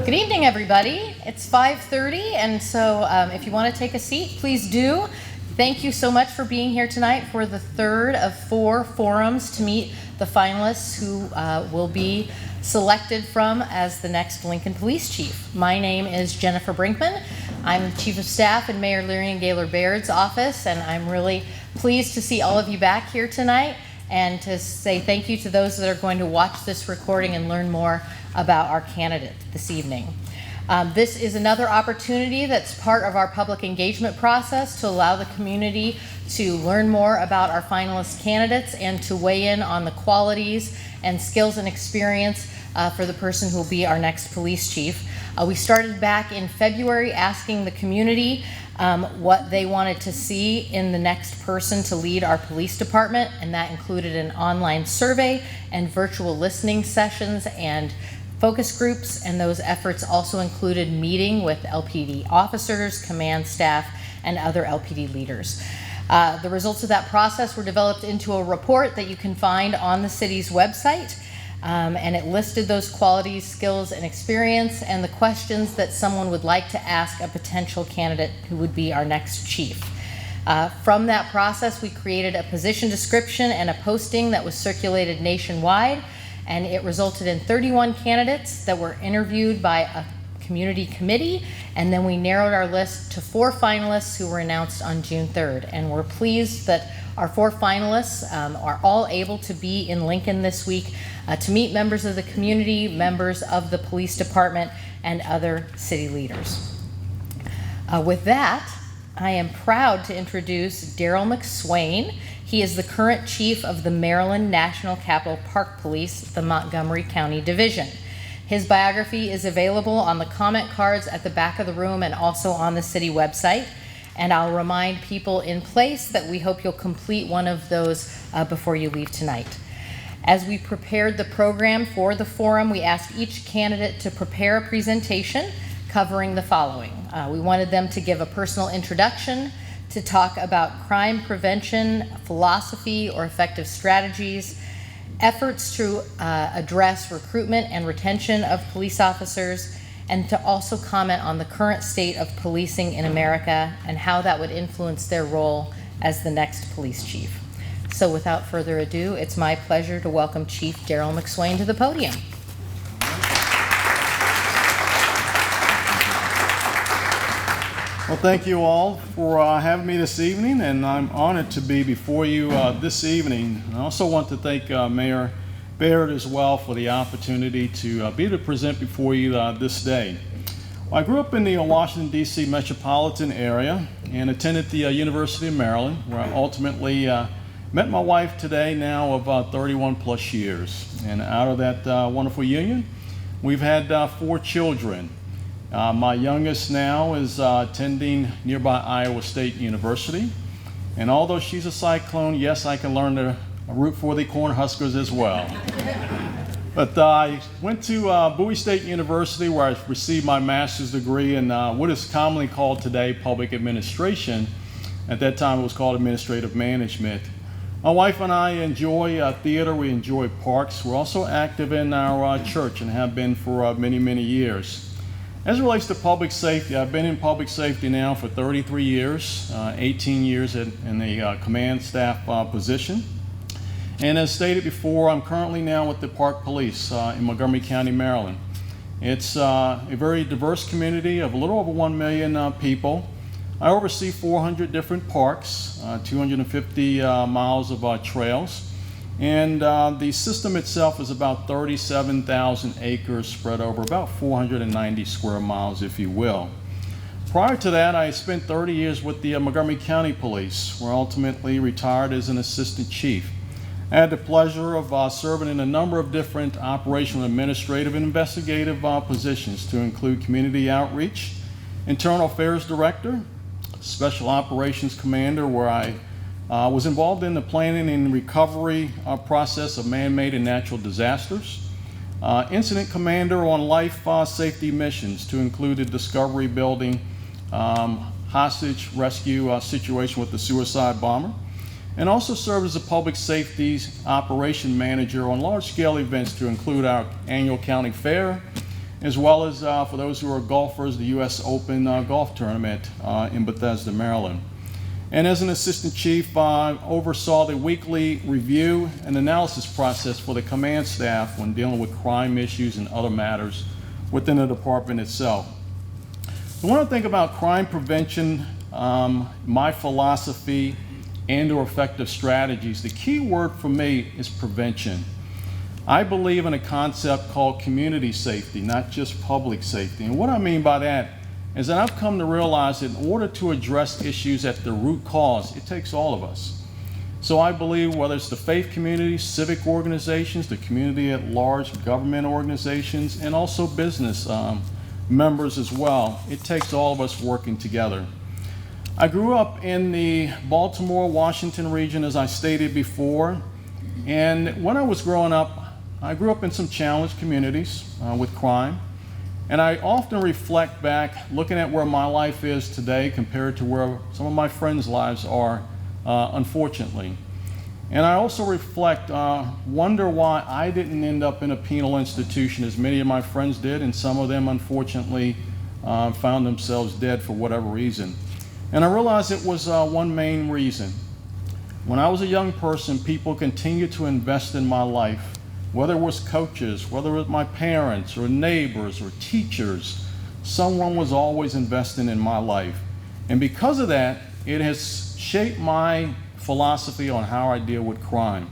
Good evening, everybody. It's 5:30, and so if you want to take a seat, please do. Thank you so much for being here tonight for the third of 4 forums to meet the finalists who will be selected from as the next Lincoln Police Chief. My name is Jennifer Brinkman. I'm Chief of Staff in Mayor Leary and Gaylor Baird's office, and I'm really pleased to see all of you back here tonight and to say thank you to those that are going to watch this recording and learn more about our candidate this evening. This is another opportunity that's part of our public engagement process to allow the community to learn more about our finalist candidates and to weigh in on the qualities and skills and experience for the person who will be our next police chief. We started back in February asking the community what they wanted to see in the next person to lead our police department, and that included an online survey and virtual listening sessions and focus groups, and those efforts also included meeting with LPD officers, command staff, and other LPD leaders. The results of that process were developed into a report that you can find on the city's website, and it listed those qualities, skills, and experience, and the questions that someone would like to ask a potential candidate who would be our next chief. From that process, we created a position description and a posting that was circulated nationwide, and it resulted in 31 candidates that were interviewed by a community committee, and then we narrowed our list to 4 finalists who were announced on June 3rd. And we're pleased that our 4 finalists are all able to be in Lincoln this week to meet members of the community, members of the police department, and other city leaders. With that, I am proud to introduce Daryl Mcswain. He is the current chief of the Maryland National Capital Park Police, the Montgomery County Division. His biography is available on the comment cards at the back of the room and also on the city website. And I'll remind people in place that we hope you'll complete one of those before you leave tonight. As we prepared the program for the forum, we asked each candidate to prepare a presentation covering the following. We wanted them to give a personal introduction, to talk about crime prevention, philosophy, or effective strategies, efforts to address recruitment and retention of police officers, and to also comment on the current state of policing in America and how that would influence their role as the next police chief. So without further ado, it's my pleasure to welcome Chief Daryl Mcswain to the podium. Well, thank you all for having me this evening, and I'm honored to be before you this evening. I also want to thank Mayor Baird as well for the opportunity to be able to present before you this day. Well, I grew up in the Washington, D.C. metropolitan area and attended the University of Maryland, where I ultimately met my wife today now of 31 plus years. And out of that wonderful union, we've had 4 children. My youngest now is attending nearby Iowa State University. And although she's a Cyclone, yes, I can learn to root for the Cornhuskers as well. But I went to Bowie State University, where I received my master's degree in what is commonly called today public administration. At that time, it was called administrative management. My wife and I enjoy theater. We enjoy parks. We're also active in our church and have been for many, many years. As it relates to public safety, I've been in public safety now for 33 years, 18 years in a command staff position. And as stated before, I'm currently now with the Park Police in Montgomery County, Maryland. It's a very diverse community of a little over 1 million people. I oversee 400 different parks, 250 miles of trails. And the system itself is about 37,000 acres spread over about 490 square miles, if you will. Prior to that, I spent 30 years with the Montgomery County Police, where I ultimately retired as an assistant chief. I had the pleasure of serving in a number of different operational, administrative, and investigative positions, to include community outreach, internal affairs director, special operations commander, where I was involved in the planning and recovery process of man-made and natural disasters. Incident commander on life safety missions, to include the discovery building hostage rescue situation with the suicide bomber. And also served as a public safety operation manager on large-scale events, to include our annual county fair as well as for those who are golfers, the U.S. Open Golf Tournament in Bethesda, Maryland. And as an assistant chief, I oversaw the weekly review and analysis process for the command staff when dealing with crime issues and other matters within the department itself. When I think about crime prevention, my philosophy and/or effective strategies, the key word for me is prevention. I believe in a concept called community safety, not just public safety. And what I mean by that is that I've come to realize that in order to address issues at the root cause, it takes all of us. So I believe whether it's the faith community, civic organizations, the community at large, government organizations, and also business members as well, it takes all of us working together. I grew up in the Baltimore, Washington region, as I stated before, and when I was growing up, I grew up in some challenged communities with crime. And I often reflect back, looking at where my life is today compared to where some of my friends' lives are, unfortunately. And I also reflect, wonder why I didn't end up in a penal institution as many of my friends did, and some of them, unfortunately, found themselves dead for whatever reason. And I realized it was one main reason. When I was a young person, people continued to invest in my life. Whether it was coaches, whether it was my parents or neighbors or teachers, someone was always investing in my life. And because of that, it has shaped my philosophy on how I deal with crime.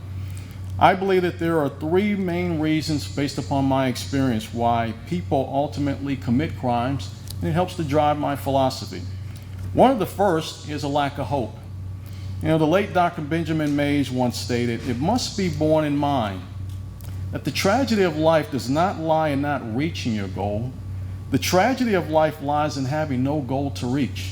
I believe that there are three main reasons based upon my experience why people ultimately commit crimes, and it helps to drive my philosophy. One of the first is a lack of hope. You know, the late Dr. Benjamin Mays once stated, "It must be borne in mind that the tragedy of life does not lie in not reaching your goal. The tragedy of life lies in having no goal to reach."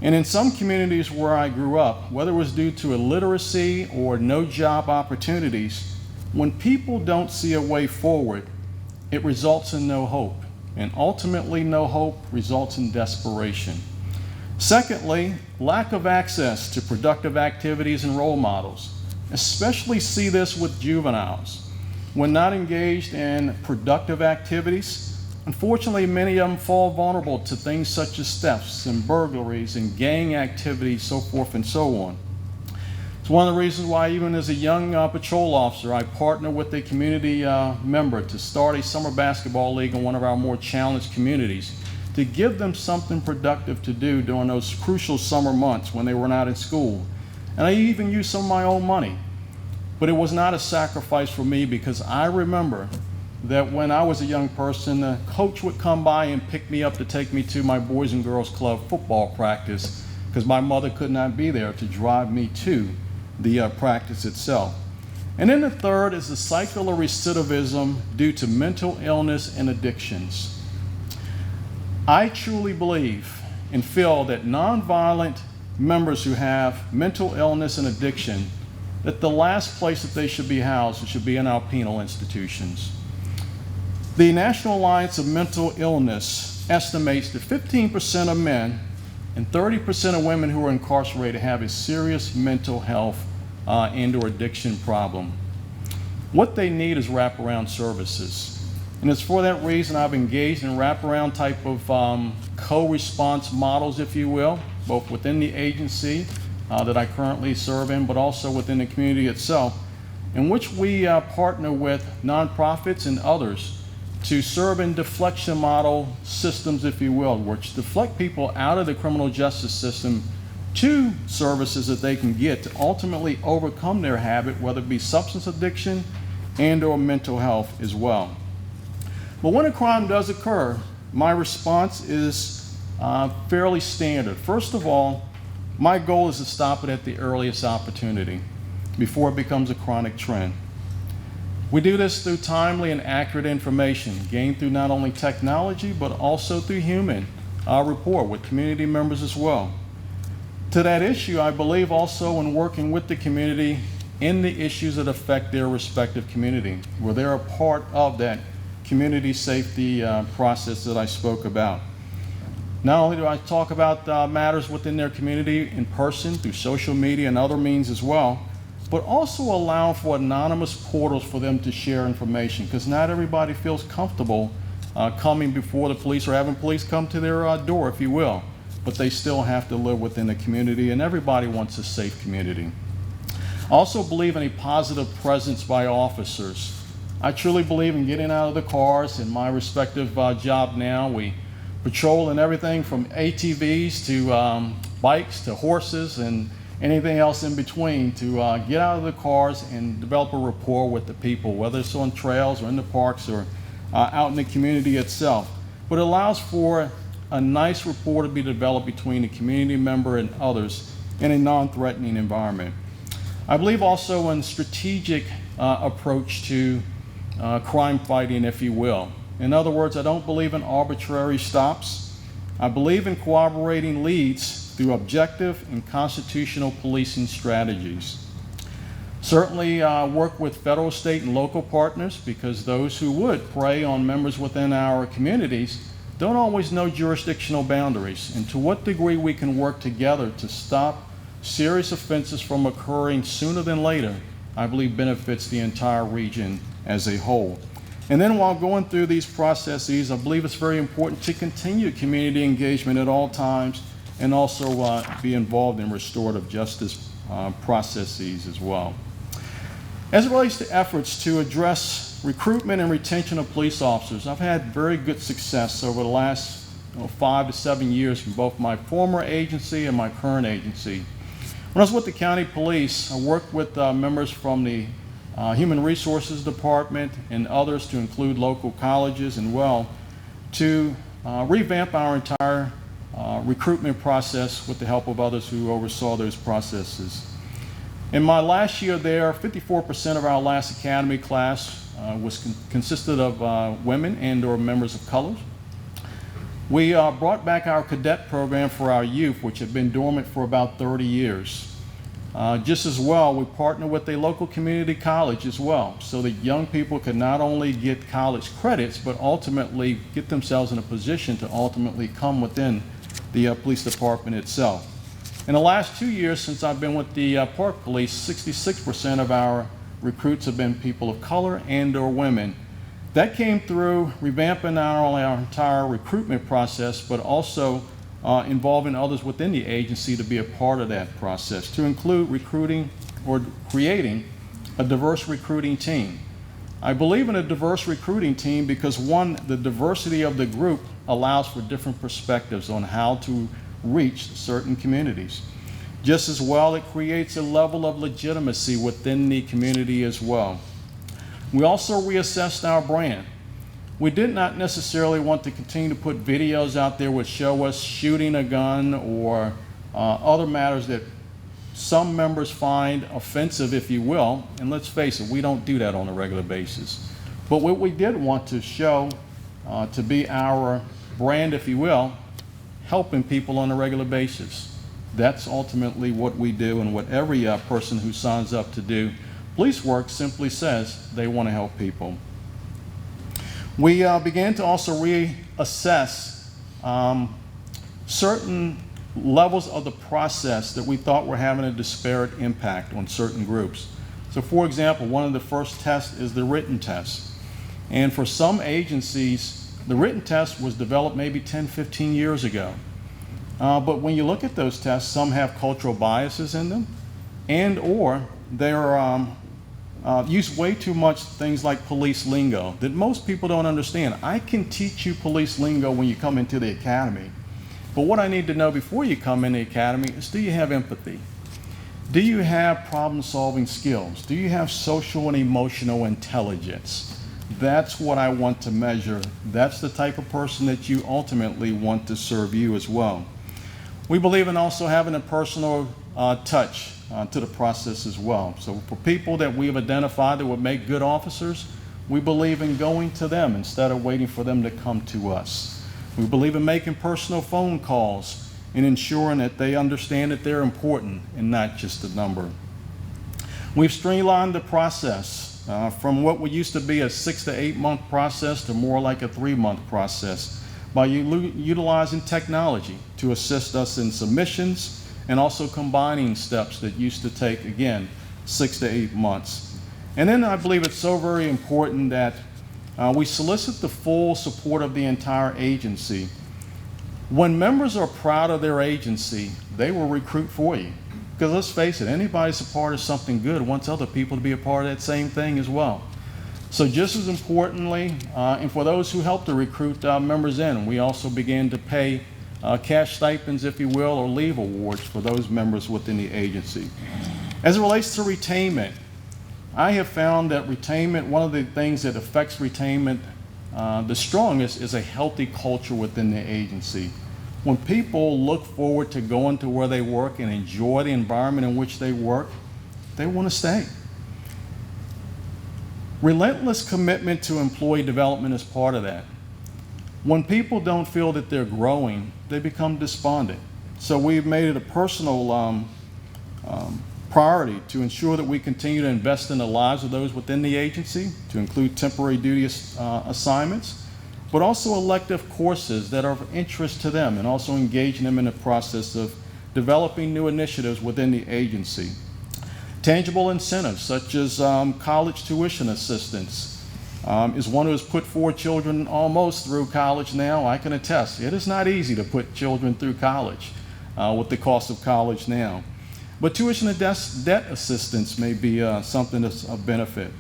And in some communities where I grew up, whether it was due to illiteracy or no job opportunities, when people don't see a way forward, it results in no hope. And ultimately, no hope results in desperation. Secondly, lack of access to productive activities and role models. Especially see this with juveniles. When not engaged in productive activities, unfortunately, many of them fall vulnerable to things such as thefts and burglaries and gang activities, so forth and so on. It's one of the reasons why even as a young patrol officer, I partnered with a community member to start a summer basketball league in one of our more challenged communities to give them something productive to do during those crucial summer months when they were not in school. And I even used some of my own money. But it was not a sacrifice for me because I remember that when I was a young person, the coach would come by and pick me up to take me to my Boys and Girls Club football practice because my mother could not be there to drive me to the practice itself. And then the third is the cycle of recidivism due to mental illness and addictions. I truly believe and feel that nonviolent members who have mental illness and addiction, that the last place that they should be housed should be in our penal institutions. The National Alliance of Mental Illness estimates that 15% of men and 30% of women who are incarcerated have a serious mental health and/or addiction problem. What they need is wraparound services. And it's for that reason I've engaged in wraparound type of co-response models, if you will, both within the agency that I currently serve in, but also within the community itself, in which we partner with nonprofits and others to serve in deflection model systems, if you will, which deflect people out of the criminal justice system to services that they can get to ultimately overcome their habit, whether it be substance addiction and or mental health as well. But when a crime does occur, my response is fairly standard. First of all, my goal is to stop it at the earliest opportunity before it becomes a chronic trend. We do this through timely and accurate information gained through not only technology, but also through human rapport with community members as well. To that issue, I believe also in working with the community in the issues that affect their respective community, where they're a part of that community safety process that I spoke about. Not only do I talk about matters within their community in person, through social media and other means as well, but also allow for anonymous portals for them to share information, because not everybody feels comfortable coming before the police or having police come to their door, if you will. But they still have to live within the community, and everybody wants a safe community. I also believe in a positive presence by officers. I truly believe in getting out of the cars. In my respective job now, we patrol in everything from ATVs to bikes to horses and anything else in between to get out of the cars and develop a rapport with the people, whether it's on trails or in the parks or out in the community itself. But it allows for a nice rapport to be developed between the community member and others in a non-threatening environment. I believe also in strategic approach to crime fighting, if you will. In other words, I don't believe in arbitrary stops. I believe in cooperating leads through objective and constitutional policing strategies. Certainly work with federal, state, and local partners, because those who would prey on members within our communities don't always know jurisdictional boundaries, and to what degree we can work together to stop serious offenses from occurring sooner than later, I believe benefits the entire region as a whole. And then while going through these processes, I believe it's very important to continue community engagement at all times and also be involved in restorative justice processes as well. As it relates to efforts to address recruitment and retention of police officers, I've had very good success over the last 5 to 7 years from both my former agency and my current agency. When I was with the county police, I worked with members from the Human Resources Department and others, to include local colleges and to revamp our entire recruitment process with the help of others who oversaw those processes. In my last year there, 54% of our last academy class consisted of women and or members of color. We brought back our cadet program for our youth, which had been dormant for about 30 years. Just as well, we partnered with a local community college as well, so that young people could not only get college credits, but ultimately get themselves in a position to ultimately come within the police department itself. In the last 2 years since I've been with the Park Police, 66% of our recruits have been people of color and or women. That came through revamping not only our entire recruitment process, but also involving others within the agency to be a part of that process, to include recruiting or creating a diverse recruiting team. I believe in a diverse recruiting team because, one, the diversity of the group allows for different perspectives on how to reach certain communities. Just as well, it creates a level of legitimacy within the community as well. We also reassessed our brand. We did not necessarily want to continue to put videos out there which show us shooting a gun or other matters that some members find offensive, if you will. And let's face it, we don't do that on a regular basis. But what we did want to show to be our brand, if you will, helping people on a regular basis. That's ultimately what we do, and what every person who signs up to do police work simply says they want to help people. We began to also reassess certain levels of the process that we thought were having a disparate impact on certain groups. So for example, one of the first tests is the written test. And for some agencies, the written test was developed maybe 10, 15 years ago. But when you look at those tests, some have cultural biases in them, and or they're use way too much things like police lingo that most people don't understand. I can teach you police lingo when you come into the academy, but what I need to know before you come in the academy is, do you have empathy? Do you have problem-solving skills? Do you have social and emotional intelligence? That's what I want to measure. That's the type of person that you ultimately want to serve you as well. We believe in also having a personal touch to the process as well. So for people that we've identified that would make good officers, we believe in going to them instead of waiting for them to come to us. We believe in making personal phone calls and ensuring that they understand that they're important and not just a number. We've streamlined the process from what we used to be a 6 to 8 month process to more like a 3-month process by utilizing technology to assist us in submissions and also combining steps that used to take, again, 6 to 8 months. And then I believe it's so very important that We solicit the full support of the entire agency. When members are proud of their agency, they will recruit for you. Because let's face it, anybody that's a part of something good wants other people to be a part of that same thing as well. So just as importantly, and for those who help to recruit members in, we also began to pay cash stipends, if you will, or leave awards for those members within the agency. As it relates to retainment, I have found that retainment, one of the things that affects retainment the strongest is a healthy culture within the agency. When people look forward to going to where they work and enjoy the environment in which they work, they want to stay. Relentless commitment to employee development is part of that. When people don't feel that they're growing, they become despondent. So we've made it a personal priority to ensure that we continue to invest in the lives of those within the agency, to include temporary duty assignments, but also elective courses that are of interest to them, and also engaging them in the process of developing new initiatives within the agency. Tangible incentives such as college tuition assistance is one who has put 4 children almost through college now. I can attest, it is not easy to put children through college with the cost of college now. But tuition and debt assistance may be something that's of benefit.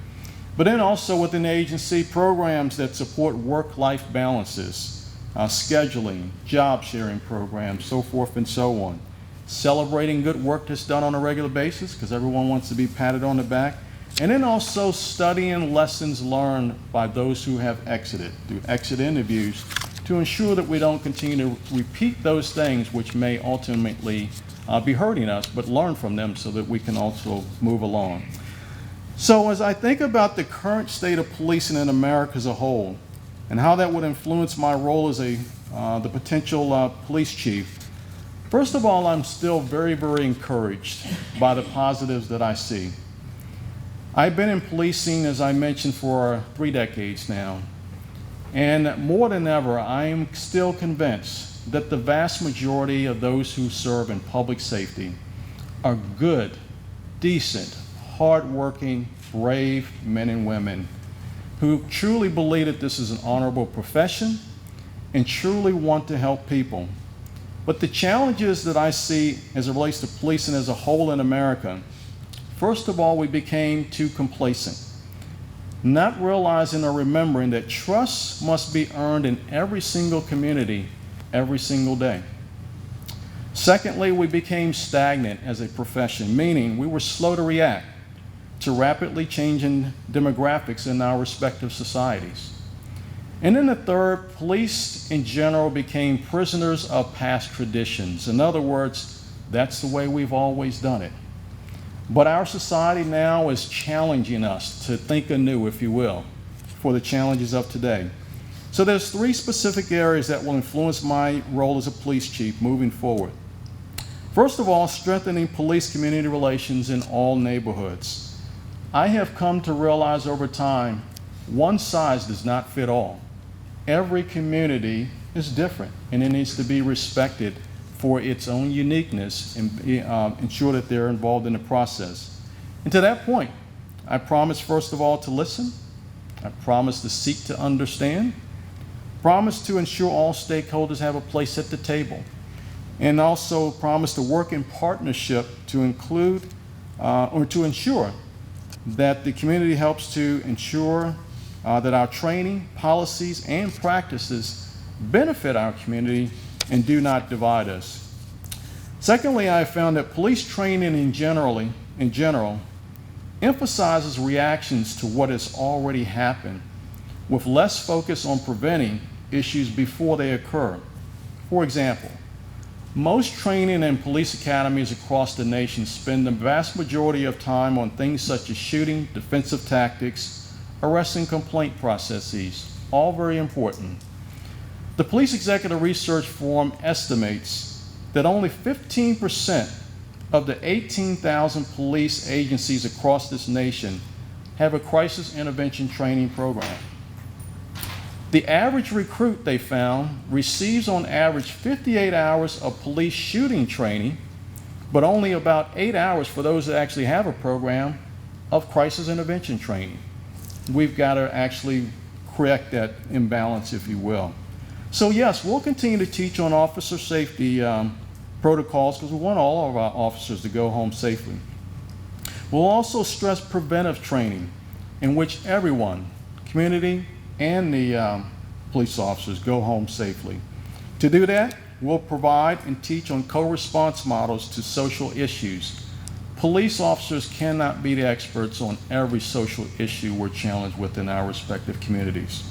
But then also within the agency, programs that support work-life balances, scheduling, job sharing programs, so forth and so on. Celebrating good work that's done on a regular basis, because everyone wants to be patted on the back. And then also studying lessons learned by those who have exited, through exit interviews, to ensure that we don't continue to repeat those things which may ultimately be hurting us, but learn from them so that we can also move along. So as I think about the current state of policing in America as a whole, and how that would influence my role as the potential police chief, first of all, I'm still very, very encouraged by the positives that I see. I've been in policing, as I mentioned, for 3 decades now. And more than ever, I am still convinced that the vast majority of those who serve in public safety are good, decent, hardworking, brave men and women who truly believe that this is an honorable profession and truly want to help people. But the challenges that I see as it relates to policing as a whole in America, first of all, we became too complacent, not realizing or remembering that trust must be earned in every single community, every single day. Secondly, we became stagnant as a profession, meaning we were slow to react to rapidly changing demographics in our respective societies. And then the third, police in general became prisoners of past traditions. In other words, that's the way we've always done it. But our society now is challenging us to think anew, if you will, for the challenges of today. So there's 3 specific areas that will influence my role as a police chief moving forward. First of all, strengthening police-community relations in all neighborhoods. I have come to realize over time, one size does not fit all. Every community is different, and it needs to be respected for its own uniqueness and ensure that they're involved in the process. And to that point, I promise, first of all, to listen. I promise to seek to understand. Promise to ensure all stakeholders have a place at the table. And also promise to work in partnership to include or to ensure that the community helps to ensure that our training, policies, and practices benefit our community and do not divide us. Secondly, I have found that police training in general emphasizes reactions to what has already happened, with less focus on preventing issues before they occur. For example, most training in police academies across the nation spend the vast majority of time on things such as shooting, defensive tactics, arrest and complaint processes, all very important. The Police Executive Research Forum estimates that only 15% of the 18,000 police agencies across this nation have a crisis intervention training program. The average recruit, they found, receives on average 58 hours of police shooting training, but only about 8 hours for those that actually have a program of crisis intervention training. We've got to actually correct that imbalance, if you will. So yes, we'll continue to teach on officer safety protocols because we want all of our officers to go home safely. We'll also stress preventive training in which everyone, community and the police officers, go home safely. To do that, we'll provide and teach on co-response models to social issues. Police officers cannot be the experts on every social issue we're challenged with in our respective communities.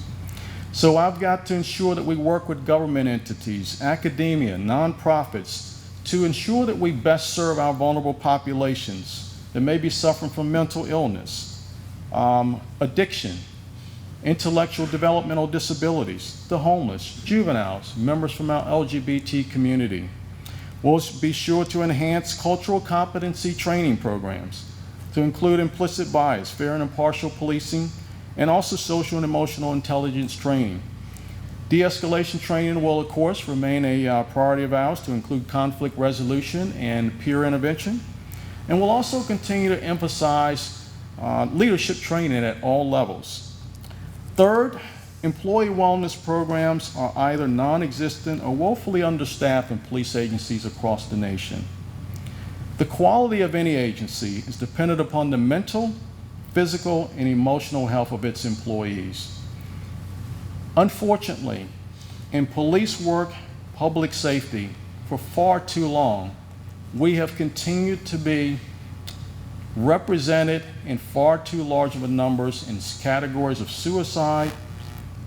So I've got to ensure that we work with government entities, academia, nonprofits, to ensure that we best serve our vulnerable populations that may be suffering from mental illness, addiction, intellectual developmental disabilities, the homeless, juveniles, members from our LGBT community. We'll be sure to enhance cultural competency training programs to include implicit bias, fair and impartial policing, and also social and emotional intelligence training. De-escalation training will, of course, remain a priority of ours to include conflict resolution and peer intervention. And we'll also continue to emphasize leadership training at all levels. Third, employee wellness programs are either non-existent or woefully understaffed in police agencies across the nation. The quality of any agency is dependent upon the mental, physical, and emotional health of its employees. Unfortunately, in police work, public safety, for far too long, we have continued to be represented in far too large of a numbers in categories of suicide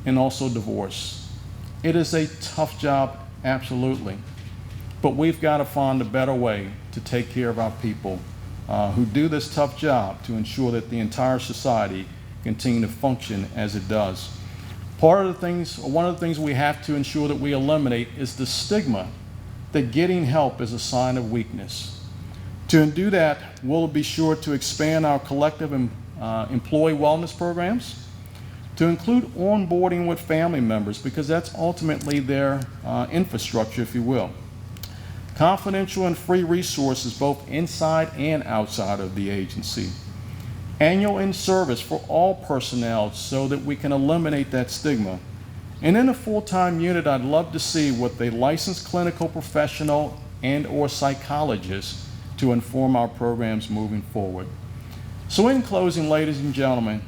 and also divorce. It is a tough job, absolutely, but we've got to find a better way to take care of our people who do this tough job to ensure that the entire society continue to function as it does. One of the things we have to ensure that we eliminate is the stigma that getting help is a sign of weakness. To do that, we'll be sure to expand our collective employee wellness programs, to include onboarding with family members, because that's ultimately their infrastructure, if you will. Confidential and free resources both inside and outside of the agency. Annual in-service for all personnel so that we can eliminate that stigma. And in a full-time unit, I'd love to see with a licensed clinical professional and or psychologist to inform our programs moving forward. So in closing, ladies and gentlemen,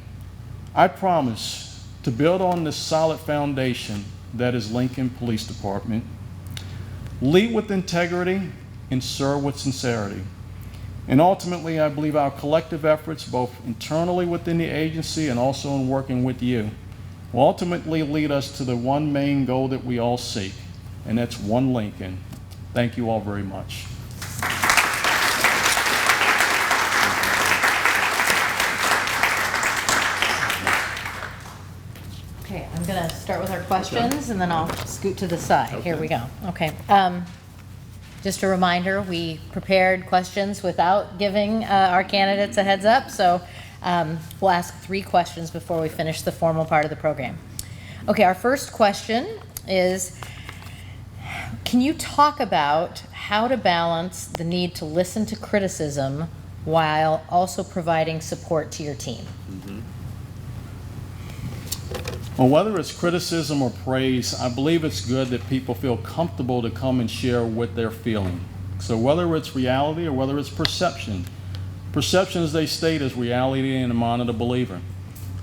I promise to build on this solid foundation that is Lincoln Police Department, lead with integrity and serve with sincerity. And ultimately, I believe our collective efforts, both internally within the agency and also in working with you, will ultimately lead us to the one main goal that we all seek, and that's one Lincoln. Thank you all very much. Okay, I'm going to start with our questions, and then I'll scoot to the side. Okay. Here we go. Okay. Just a reminder, we prepared questions without giving our candidates a heads up, so we'll ask 3 questions before we finish the formal part of the program. Okay, our first question is, can you talk about how to balance the need to listen to criticism while also providing support to your team? Mm-hmm. Well, whether it's criticism or praise, I believe it's good that people feel comfortable to come and share what they're feeling. So whether it's reality or whether it's perception, as they state, is reality in the mind of the believer.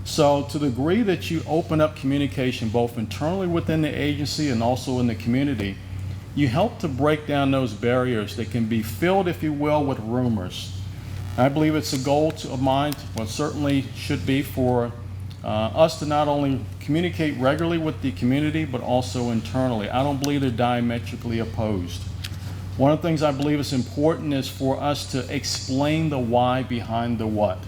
So to the degree that you open up communication both internally within the agency and also in the community, you help to break down those barriers that can be filled, if you will, with rumors. I believe it's a goal of mine, well, certainly should be for us to not only communicate regularly with the community, but also internally. I don't believe they're diametrically opposed. One of the things I believe is important is for us to explain the why behind the what.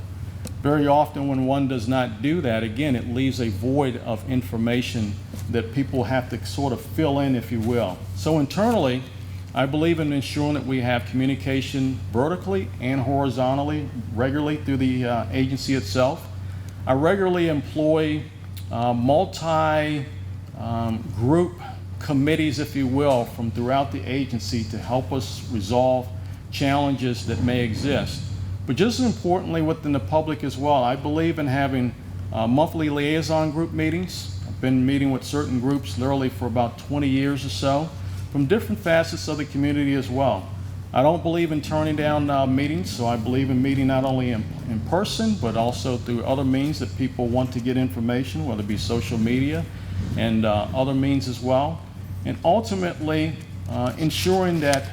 Very often when one does not do that, again, it leaves a void of information that people have to sort of fill in, if you will. So internally, I believe in ensuring that we have communication vertically and horizontally regularly through the agency itself. I regularly employ multi-group committees, if you will, from throughout the agency to help us resolve challenges that may exist. But just as importantly within the public as well, I believe in having monthly liaison group meetings. I've been meeting with certain groups literally for about 20 years or so, from different facets of the community as well. I don't believe in turning down meetings, so I believe in meeting not only in person, but also through other means that people want to get information, whether it be social media and other means as well. And ultimately, ensuring that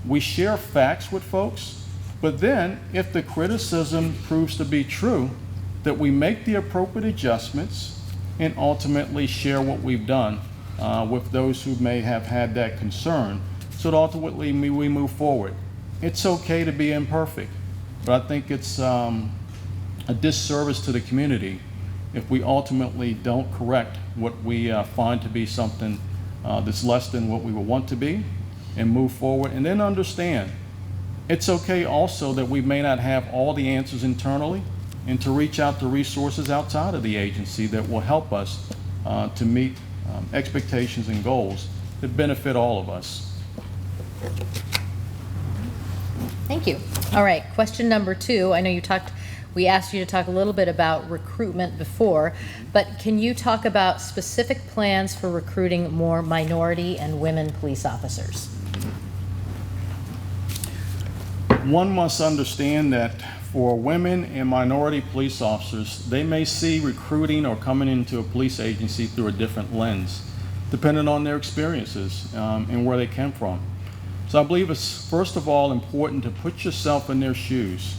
we share facts with folks, but then if the criticism proves to be true, that we make the appropriate adjustments and ultimately share what we've done with those who may have had that concern, so that ultimately we move forward. It's okay to be imperfect, but I think it's a disservice to the community if we ultimately don't correct what we find to be something that's less than what we would want to be, and move forward. And then understand, it's okay also that we may not have all the answers internally, and to reach out to resources outside of the agency that will help us to meet expectations and goals that benefit all of us. Thank you. All right, question number 2. I know we asked you to talk a little bit about recruitment before, but can you talk about specific plans for recruiting more minority and women police officers? One must understand that for women and minority police officers, they may see recruiting or coming into a police agency through a different lens, depending on their experiences and where they came from. So I believe it's first of all important to put yourself in their shoes.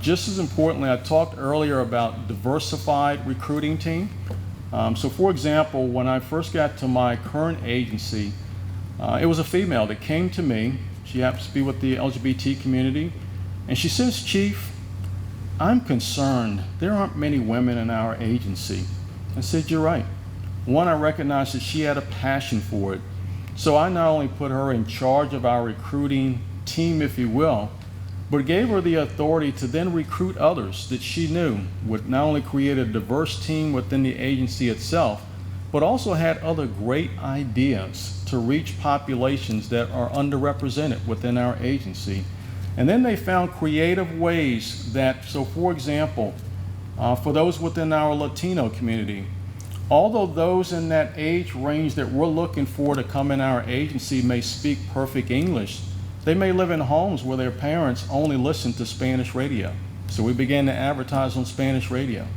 Just as importantly, I talked earlier about diversified recruiting team. So for example, when I first got to my current agency, it was a female that came to me. She happens to be with the LGBT community. And she says, "Chief, I'm concerned. There aren't many women in our agency." I said, "You're right." One, I recognized that she had a passion for it. So I not only put her in charge of our recruiting team, if you will, but gave her the authority to then recruit others that she knew would not only create a diverse team within the agency itself, but also had other great ideas to reach populations that are underrepresented within our agency. And then they found creative ways that, so for example, for those within our Latino community, although those in that age range that we're looking for to come in our agency may speak perfect English, they may live in homes where their parents only listen to Spanish radio. So we began to advertise on Spanish radio.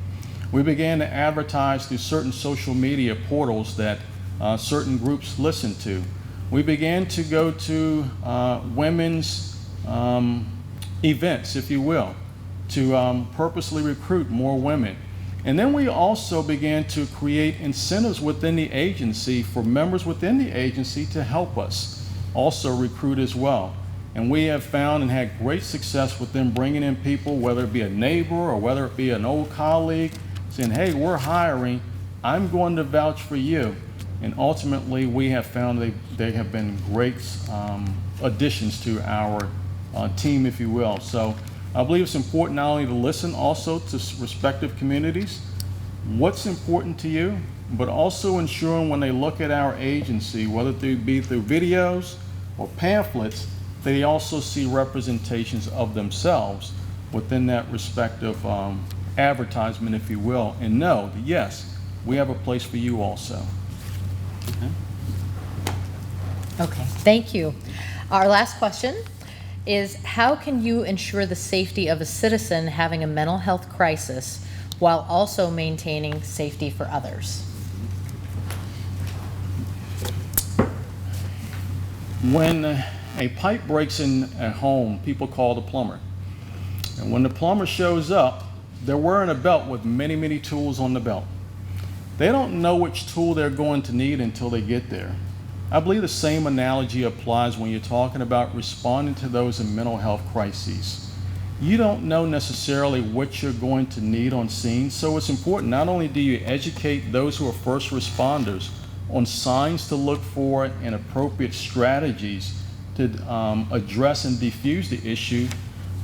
We began to advertise through certain social media portals that certain groups listen to. We began to go to women's events, if you will, to purposely recruit more women. And then we also began to create incentives within the agency for members within the agency to help us also recruit as well. And we have found and had great success with them bringing in people, whether it be a neighbor or whether it be an old colleague, saying, "Hey, we're hiring, I'm going to vouch for you." And ultimately, we have found they have been great additions to our team, if you will. So I believe it's important not only to listen also to respective communities, what's important to you, but also ensuring when they look at our agency, whether it be through videos or pamphlets, they also see representations of themselves within that respective advertisement, if you will, and know that yes, we have a place for you also. Okay, thank you. Our last question is, how can you ensure the safety of a citizen having a mental health crisis while also maintaining safety for others? When a pipe breaks in a home, people call the plumber. And when the plumber shows up, they're wearing a belt with many, many tools on the belt. They don't know which tool they're going to need until they get there. I believe the same analogy applies when you're talking about responding to those in mental health crises. You don't know necessarily what you're going to need on scene, so it's important not only do you educate those who are first responders on signs to look for and appropriate strategies to address and defuse the issue,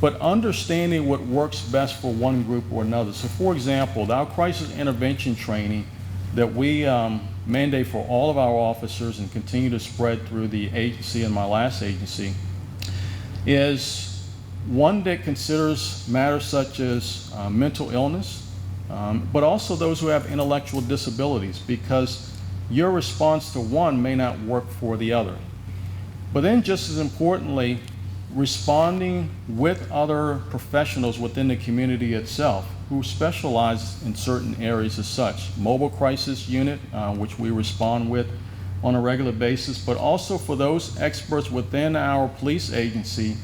but understanding what works best for one group or another. So for example, our crisis intervention training that we mandate for all of our officers and continue to spread through the agency and my last agency is one that considers matters such as mental illness, but also those who have intellectual disabilities, because your response to one may not work for the other. But then just as importantly, responding with other professionals within the community itself who specialize in certain areas as such. Mobile crisis unit, which we respond with on a regular basis, but also for those experts within our police agency,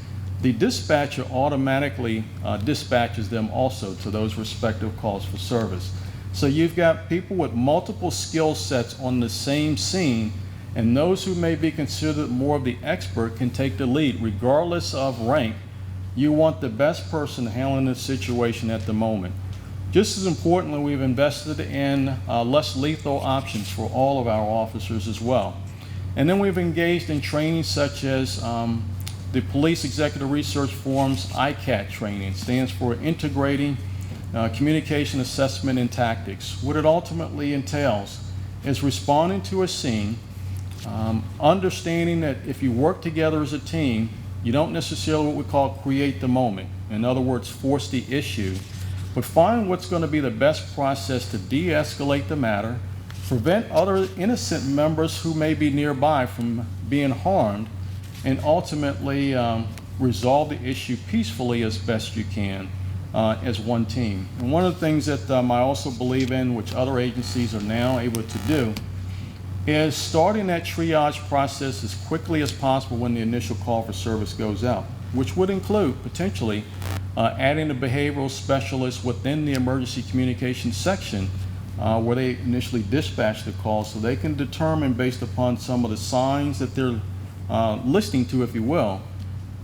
the dispatcher automatically dispatches them also to those respective calls for service. So you've got people with multiple skill sets on the same scene, and those who may be considered more of the expert can take the lead regardless of rank. You want the best person handling the situation at the moment. Just as importantly, we've invested in less lethal options for all of our officers as well. And then we've engaged in training such as the Police Executive Research Forum's ICAT training. It stands for Integrating Communication Assessment and Tactics. What it ultimately entails is responding to a scene, understanding that if you work together as a team, you don't necessarily what we call create the moment. In other words, force the issue, but find what's going to be the best process to de-escalate the matter, prevent other innocent members who may be nearby from being harmed, and ultimately resolve the issue peacefully as best you can as one team. And one of the things that I also believe in, which other agencies are now able to do, is starting that triage process as quickly as possible when the initial call for service goes out, which would include potentially adding a behavioral specialist within the emergency communications section where they initially dispatch the call, so they can determine based upon some of the signs that they're listening to, if you will,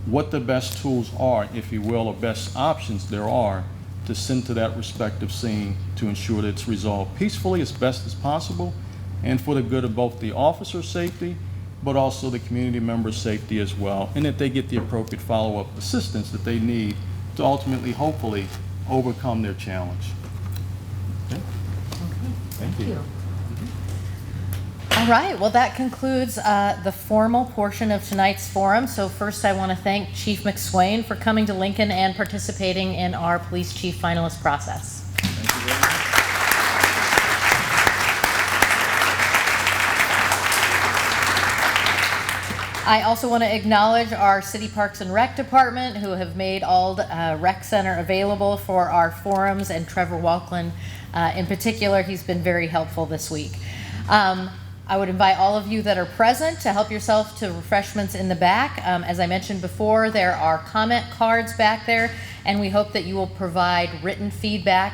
what the best tools are, if you will, or best options there are to send to that respective scene to ensure that it's resolved peacefully as best as possible and for the good of both the officer's safety but also the community members' safety as well, and that they get the appropriate follow-up assistance that they need to ultimately, hopefully, overcome their challenge. Okay. Thank you. All right, well, that concludes the formal portion of tonight's forum. So first I want to thank Chief Mcswain for coming to Lincoln and participating in our police chief finalist process. Thank you very much. I also want to acknowledge our City Parks and Rec Department, who have made Ald Rec Center available for our forums, and Trevor Walkland in particular. He's been very helpful this week. I would invite all of you that are present to help yourself to refreshments in the back. As I mentioned before, there are comment cards back there, and we hope that you will provide written feedback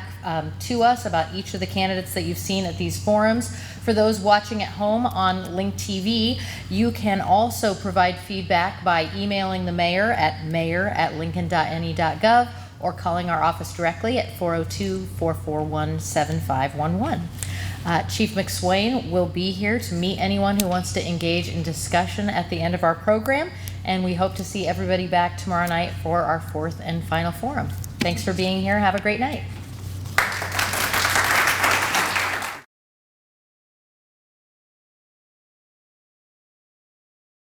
to us about each of the candidates that you've seen at these forums. For those watching at home on Link TV, you can also provide feedback by emailing the mayor at mayor@lincoln.ne.gov or calling our office directly at 402-441-7511. Chief Mcswain will be here to meet anyone who wants to engage in discussion at the end of our program, and we hope to see everybody back tomorrow night for our fourth and final forum. Thanks for being here. Have a great night.